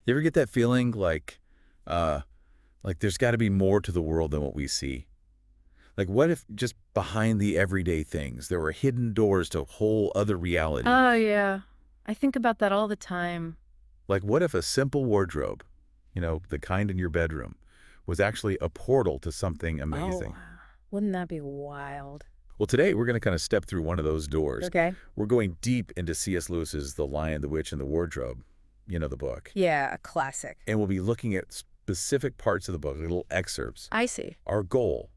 You ever get that feeling like there's got to be more to the world than what we see? Like, what if just behind the everyday things, there were hidden doors to a whole other reality? Oh, yeah. I think about that all the time. Like, what if a simple wardrobe, the kind in your bedroom, was actually a portal to something Oh, amazing? wouldn't that be wild? Well, today we're going to kind of step through one of those doors. Okay. We're going deep into C.S. Lewis's The Lion, the Witch, and the Wardrobe, the book. Yeah, a classic. And we'll be looking at specific parts of the book, little excerpts. I see. Our goal,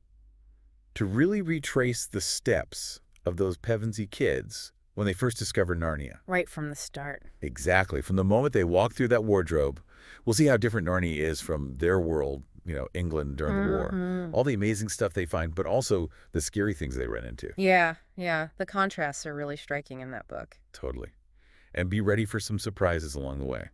to really retrace the steps of those Pevensie kids when they first discovered Narnia. Right from the start. Exactly. From the moment they walk through that wardrobe, we'll see how different Narnia is from their world, England during the war. Hmm. All the amazing stuff they find, but also the scary things they run into. Yeah, yeah. The contrasts are really striking in that book. Totally. And be ready for some surprises along the way.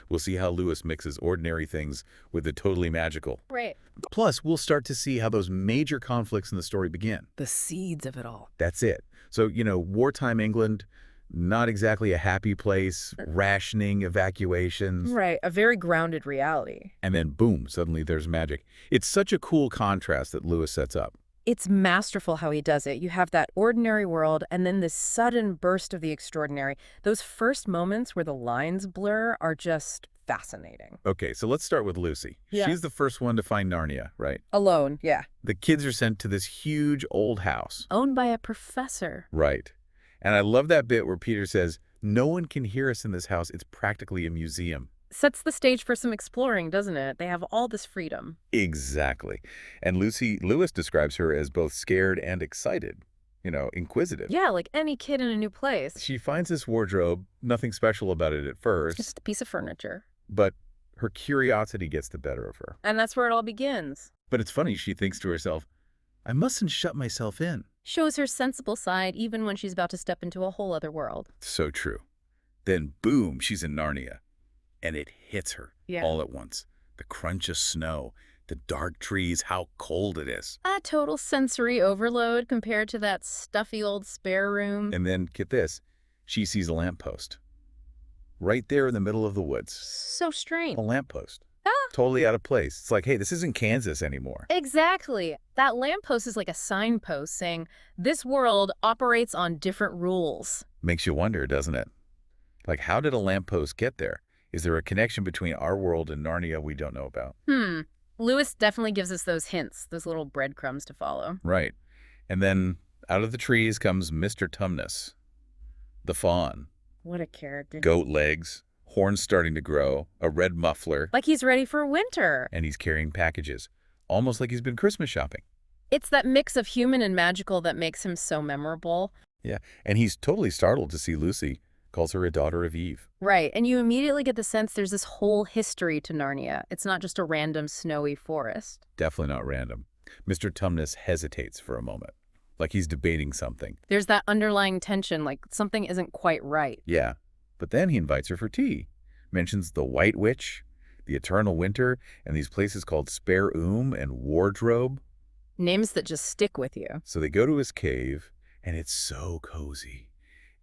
We'll see how Lewis mixes ordinary things with the totally magical. Right. Plus, we'll start to see how those major conflicts in the story begin. The seeds of it all. That's it. So, wartime England, not exactly a happy place, rationing, evacuations. Right. A very grounded reality. And then, boom, suddenly there's magic. It's such a cool contrast that Lewis sets up. It's masterful how he does it. You have that ordinary world and then this sudden burst of the extraordinary. Those first moments where the lines blur are just fascinating. Okay, so let's start with Lucy. Yeah. She's the first one to find Narnia, right? Alone, yeah. The kids are sent to this huge old house. Owned by a professor. Right. And I love that bit where Peter says, no one can hear us in this house. It's practically a museum. Sets the stage for some exploring, doesn't it? They have all this freedom. Exactly. And Lewis describes her as both scared and excited, inquisitive. Yeah, like any kid in a new place. She finds this wardrobe, nothing special about it at first, Just a piece of furniture. but her curiosity gets the better of her. And that's where it all begins. But it's funny, she thinks to herself, I mustn't shut myself in. Shows her sensible side even when she's about to step into a whole other world. So true. Then boom, she's in Narnia. And it hits her Yeah. all at once. The crunch of snow, the dark trees, how cold it is. A total sensory overload compared to that stuffy old spare room. And then, get this, she sees a lamppost. Right there in the middle of the woods. So strange. A lamppost. Ah. Totally out of place. It's like, hey, this isn't Kansas anymore. Exactly. That lamppost is like a signpost saying, this world operates on different rules. Makes you wonder, doesn't it? Like, how did a lamppost get there? Is there a connection between our world and Narnia we don't know about? Lewis definitely gives us those hints, those little breadcrumbs to follow. Right. And then out of the trees comes Mr. Tumnus, the fawn. What a character. Goat legs, horns starting to grow, a red muffler, Like he's ready for winter. and he's carrying packages, almost like he's been Christmas shopping. It's that mix of human and magical that makes him so memorable. Yeah, and he's totally startled to see Lucy, calls her a daughter of Eve. Right, and you immediately get the sense there's this whole history to Narnia. It's not just a random snowy forest. Definitely not random. Mr. Tumnus hesitates for a moment, like he's debating something. There's that underlying tension, like something isn't quite right. Yeah, but then he invites her for tea, mentions the White Witch, the Eternal Winter, and these places called Spare and Wardrobe. Names that just stick with you. So they go to his cave, and it's so cozy.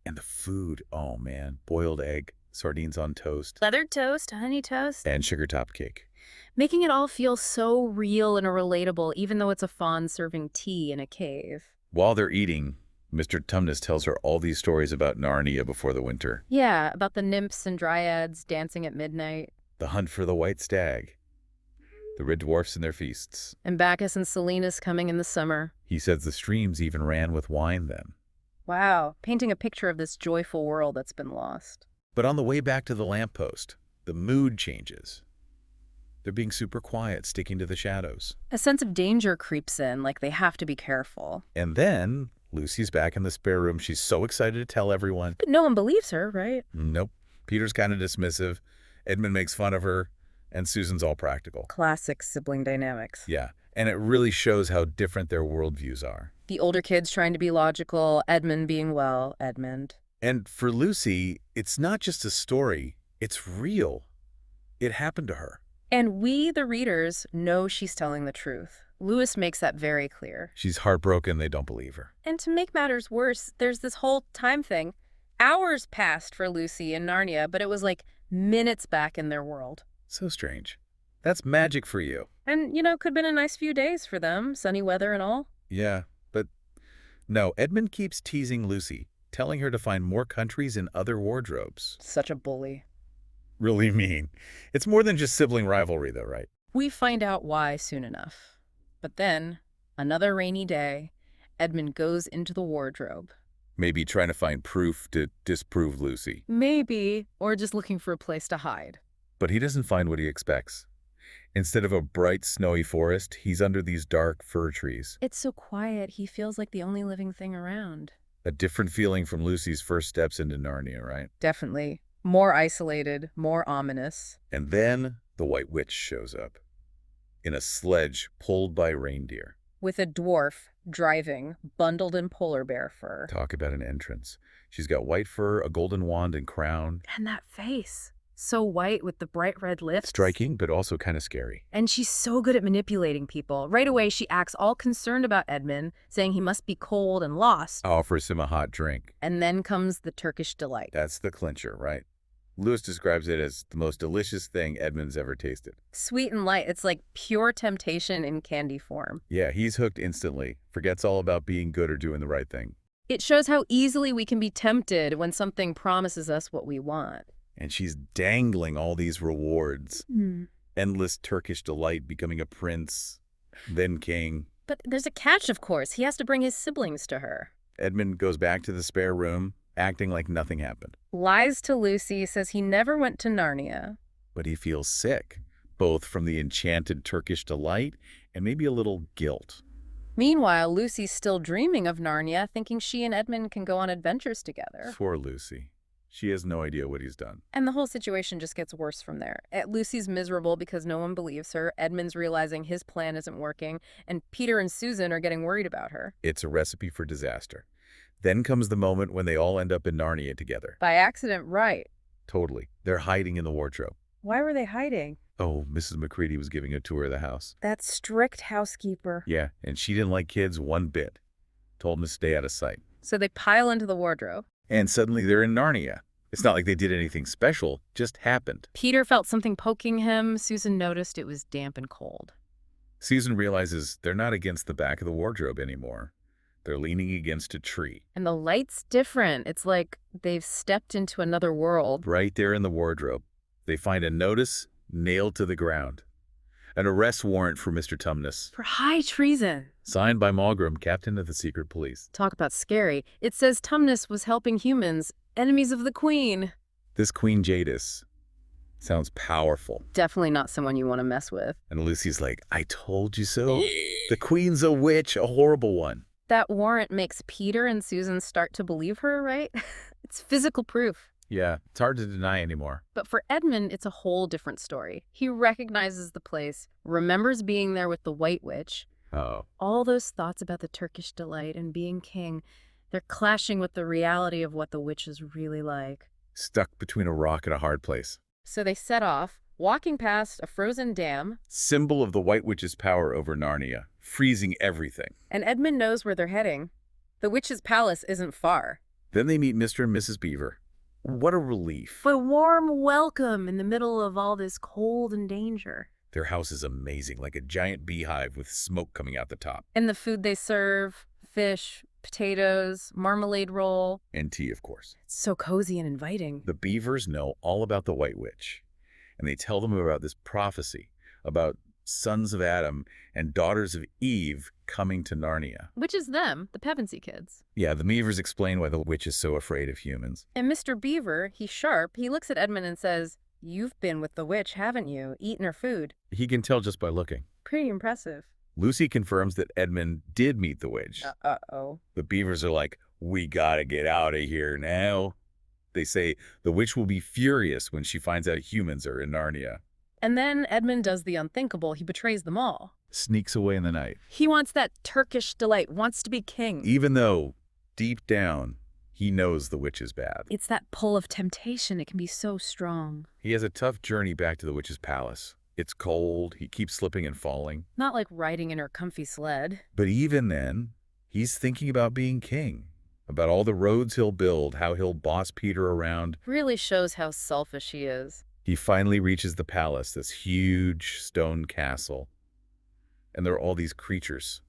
And the food, oh man, boiled egg, sardines on toast, Leathered toast, honey toast. and sugar top cake. Making it all feel so real and relatable, even though it's a fawn serving tea in a cave. While they're eating, Mr. Tumnus tells her all these stories about Narnia before the winter. Yeah, about the nymphs and dryads dancing at midnight. The hunt for the white stag. The red dwarfs and their feasts. And Bacchus and Silenus coming in the summer. He says the streams even ran with wine then. Wow, painting a picture of this joyful world that's been lost. But on the way back to the lamppost, the mood changes. They're being super quiet, sticking to the shadows. A sense of danger creeps in, like they have to be careful. And then Lucy's back in the spare room. She's so excited to tell everyone. But no one believes her, right? Nope. Peter's kind of dismissive. Edmund makes fun of her. And Susan's all practical. Classic sibling dynamics. Yeah. And it really shows how different their worldviews are. The older kids trying to be logical, Edmund being, well, Edmund. And for Lucy, it's not just a story. It's real. It happened to her. And we, the readers, know she's telling the truth. Lewis makes that very clear. She's heartbroken. They don't believe her. And to make matters worse, there's this whole time thing. Hours passed for Lucy in Narnia, but it was like Minutes back in their world. So strange. That's magic for you. And, could have been a nice few days for them, sunny weather and all. Yeah, but no, Edmund keeps teasing Lucy, telling her to find more countries in other wardrobes. Such a bully. Really mean. It's more than just sibling rivalry, though, right? We find out why soon enough. But then, another rainy day, Edmund goes into the wardrobe. Maybe trying to find proof to disprove Lucy. Maybe, or just looking for a place to hide. But he doesn't find what he expects. Instead of a bright, snowy forest, he's under these dark fir trees. It's so quiet, he feels like the only living thing around. A different feeling from Lucy's first steps into Narnia, right? Definitely. More isolated, more ominous. And then the White Witch shows up. In a sledge pulled by reindeer. With a dwarf driving, bundled in polar bear fur. Talk about an entrance. She's got white fur, a golden wand and crown. And that face. So white with the bright red lips. Striking, but also kind of scary. And she's so good at manipulating people. Right away, she acts all concerned about Edmund, saying he must be cold and lost. Offers him a hot drink. And then comes the Turkish delight. That's the clincher, right? Lewis describes it as the most delicious thing Edmund's ever tasted. Sweet and light. It's like pure temptation in candy form. Yeah, he's hooked instantly. Forgets all about being good or doing the right thing. It shows how easily we can be tempted when something promises us what we want. And she's dangling all these rewards. Endless Turkish delight, becoming a prince, then king. But there's a catch, of course. He has to bring his siblings to her. Edmund goes back to the spare room, acting like nothing happened. Lies to Lucy, says he never went to Narnia. But he feels sick, both from the enchanted Turkish delight and maybe a little guilt. Meanwhile, Lucy's still dreaming of Narnia, thinking she and Edmund can go on adventures together. Poor Lucy. She has no idea what he's done. And the whole situation just gets worse from there. Lucy's miserable because no one believes her. Edmund's realizing his plan isn't working. And Peter and Susan are getting worried about her. It's a recipe for disaster. Then comes the moment when they all end up in Narnia together. By accident, right. Totally. They're hiding in the wardrobe. Why were they hiding? Oh, Mrs. McCready was giving a tour of the house. That strict housekeeper. Yeah, and she didn't like kids one bit. Told them to stay out of sight. So they pile into the wardrobe. And suddenly they're in Narnia. It's not like they did anything special, just happened. Peter felt something poking him. Susan noticed it was damp and cold. Susan realizes they're not against the back of the wardrobe anymore. They're leaning against a tree. And the light's different. It's like they've stepped into another world. Right there in the wardrobe, they find a notice nailed to the ground. An arrest warrant for Mr. Tumnus. For high treason. Signed by Malgrim, captain of the secret police. Talk about scary. It says Tumnus was helping humans, enemies of the Queen. This Queen Jadis sounds powerful. Definitely not someone you want to mess with. And Lucy's like, I told you so. The Queen's a witch, a horrible one. That warrant makes Peter and Susan start to believe her, right? It's physical proof. Yeah, it's hard to deny anymore. But for Edmund, it's a whole different story. He recognizes the place, remembers being there with the White Witch. Oh. All those thoughts about the Turkish delight and being king, they're clashing with the reality of what the witch is really like. Stuck between a rock and a hard place. So they set off, walking past a frozen dam. Symbol of the White Witch's power over Narnia, freezing everything. And Edmund knows where they're heading. The witch's palace isn't far. Then they meet Mr. and Mrs. Beaver. What a relief. A warm welcome in the middle of all this cold and danger. Their house is amazing, like a giant beehive with smoke coming out the top. And the food they serve, fish, potatoes, marmalade roll. And tea, of course. It's so cozy and inviting. The Beavers know all about the White Witch, and they tell them about this prophecy about sons of Adam and daughters of Eve coming to Narnia. Which is them, the Pevensie kids. Yeah, the Beavers explain why the witch is so afraid of humans. And Mr. Beaver, he's sharp, he looks at Edmund and says, "You've been with the witch, haven't you? Eaten her food." He can tell just by looking. Pretty impressive. Lucy confirms that Edmund did meet the witch. Uh-oh. The Beavers are like, we gotta get out of here now. They say the witch will be furious when she finds out humans are in Narnia. And then Edmund does the unthinkable. He betrays them all. Sneaks away in the night. He wants that Turkish delight, wants to be king. Even though, deep down, he knows the witch is bad. It's that pull of temptation. It can be so strong. He has a tough journey back to the witch's palace. It's cold. He keeps slipping and falling. Not like riding in her comfy sled. But even then, he's thinking about being king, about all the roads he'll build, how he'll boss Peter around. Really shows how selfish he is. He finally reaches the palace, this huge stone castle. And there are all these creatures,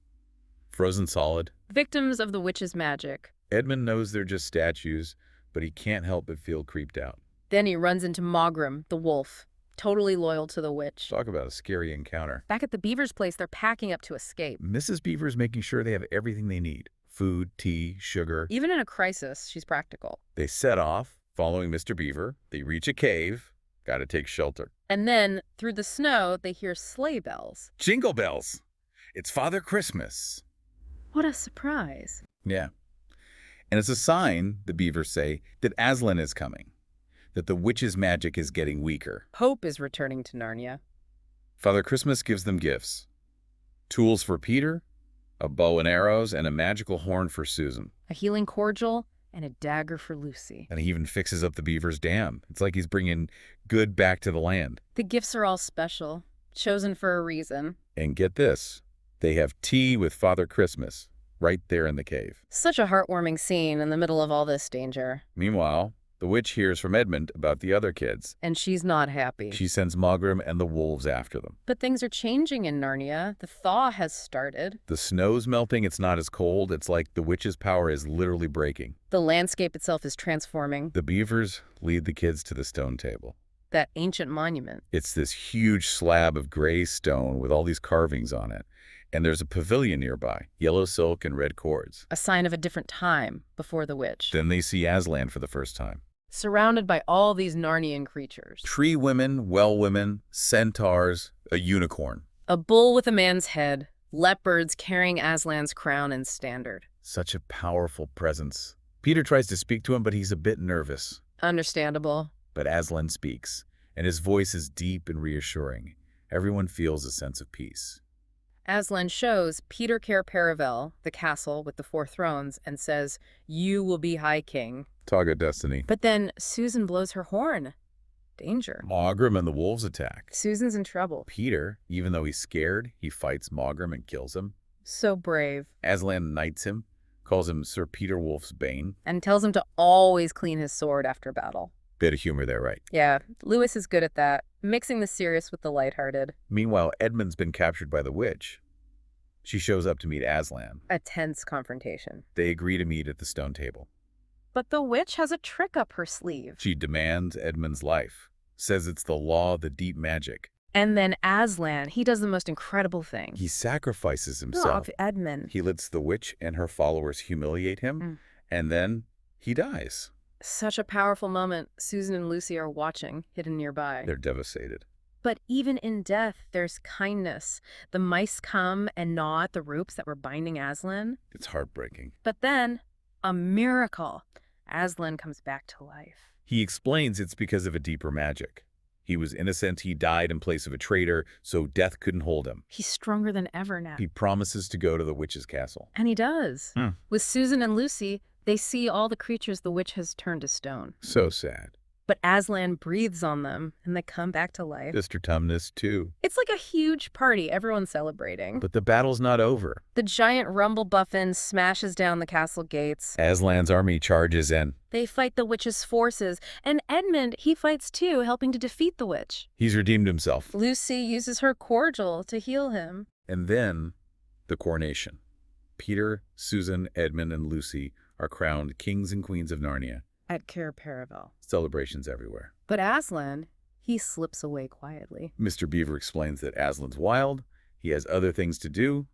frozen solid. Victims of the witch's magic. Edmund knows they're just statues, but he can't help but feel creeped out. Then he runs into Mogrim, the wolf, totally loyal to the witch. Talk about a scary encounter. Back at the Beaver's place, they're packing up to escape. Mrs. Beaver's making sure they have everything they need. Food, tea, sugar. Even in a crisis, she's practical. They set off, following Mr. Beaver. They reach a cave. Gotta take shelter. And then, through the snow, they hear sleigh bells. Jingle bells! It's Father Christmas. What a surprise. Yeah. And it's a sign, the Beavers say, that Aslan is coming. That the witch's magic is getting weaker. Hope is returning to Narnia. Father Christmas gives them gifts. Tools for Peter, a bow and arrows, and a magical horn for Susan. A healing cordial and a dagger for Lucy. And he even fixes up the Beaver's dam. It's like he's bringing good back to the land. The gifts are all special, chosen for a reason. And get this, they have tea with Father Christmas right there in the cave. Such a heartwarming scene in the middle of all this danger. Meanwhile, the witch hears from Edmund about the other kids. And she's not happy. She sends Mogrim and the wolves after them. But things are changing in Narnia. The thaw has started. The snow's melting, it's not as cold. It's like the witch's power is literally breaking. The landscape itself is transforming. The Beavers lead the kids to the stone table. That ancient monument. It's this huge slab of gray stone with all these carvings on it. And there's a pavilion nearby, yellow silk and red cords. A sign of a different time before the witch. Then they see Aslan for the first time. Surrounded by all these Narnian creatures. Tree women, well women, centaurs, a unicorn. A bull with a man's head. Leopards carrying Aslan's crown and standard. Such a powerful presence. Peter tries to speak to him, but he's a bit nervous. Understandable. But Aslan speaks, and his voice is deep and reassuring. Everyone feels a sense of peace. Aslan shows Peter Paravel, the castle with the 4 thrones, and says, "You will be High King." Talk of destiny. But then Susan blows her horn. Danger. Mogrim and the wolves attack. Susan's in trouble. Peter, even though he's scared, he fights Mogrim and kills him. So brave. Aslan knights him, calls him Sir Peter Wolf's Bane. And tells him to always clean his sword after battle. Bit of humor there, right? Yeah, Lewis is good at that, mixing the serious with the lighthearted. Meanwhile, Edmund's been captured by the witch. She shows up to meet Aslan. A tense confrontation. They agree to meet at the stone table. But the witch has a trick up her sleeve. She demands Edmund's life, says it's the law of the deep magic. And then Aslan, he does the most incredible thing. He sacrifices himself. Oh, Edmund. He lets the witch and her followers humiliate him, and then he dies. Such a powerful moment. Susan and Lucy are watching, hidden nearby. They're devastated. But even in death, there's kindness. The mice come and gnaw at the ropes that were binding Aslan. It's heartbreaking. But then, a miracle. Aslan comes back to life. He explains it's because of a deeper magic. He was innocent, he died in place of a traitor, so death couldn't hold him. He's stronger than ever now. He promises to go to the witch's castle. And he does. With Susan and Lucy, they see all the creatures the witch has turned to stone. So sad. But Aslan breathes on them, and they come back to life. Mr. Tumnus, too. It's like a huge party, everyone's celebrating. But the battle's not over. The giant rumble buffin smashes down the castle gates. Aslan's army charges in. They fight the witch's forces, and Edmund, he fights too, helping to defeat the witch. He's redeemed himself. Lucy uses her cordial to heal him. And then, the coronation. Peter, Susan, Edmund, and Lucy are crowned kings and queens of Narnia. At Paravel. Celebrations everywhere. But Aslan, he slips away quietly. Mr. Beaver explains that Aslan's wild, he has other things to do,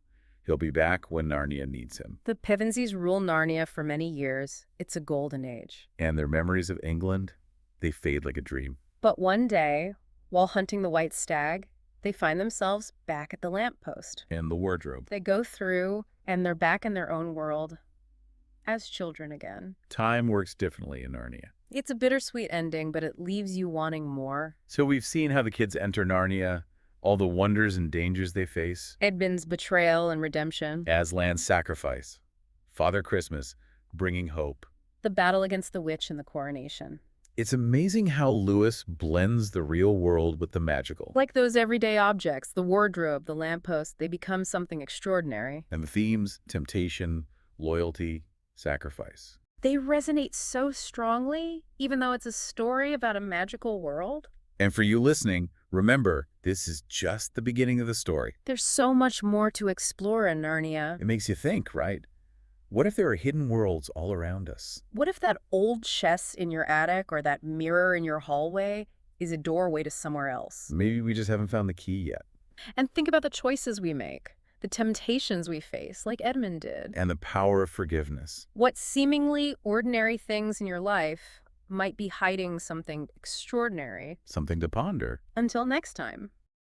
he'll be back when Narnia needs him. The Pevensies rule Narnia for many years. It's a golden age. And their memories of England, they fade like a dream. But one day, while hunting the white stag, they find themselves back at the lamppost. And the wardrobe. They go through, and they're back in their own world. As children again. Time works differently in Narnia. It's a bittersweet ending, but it leaves you wanting more. So we've seen how the kids enter Narnia, all the wonders and dangers they face. Edmund's betrayal and redemption. Aslan's sacrifice. Father Christmas, bringing hope. The battle against the witch and the coronation. It's amazing how Lewis blends the real world with the magical. Like those everyday objects, the wardrobe, the lamppost, they become something extraordinary. And the themes, temptation, loyalty, sacrifice. They resonate so strongly, even though it's a story about a magical world. And for you listening, remember, this is just the beginning of the story. There's so much more to explore in Narnia. It makes you think, right? What if there are hidden worlds all around us? What if that old chest in your attic or that mirror in your hallway is a doorway to somewhere else? Maybe we just haven't found the key yet. And think about the choices we make, the temptations we face, like Edmund did. And the power of forgiveness. What seemingly ordinary things in your life might be hiding something extraordinary. Something to ponder. Until next time.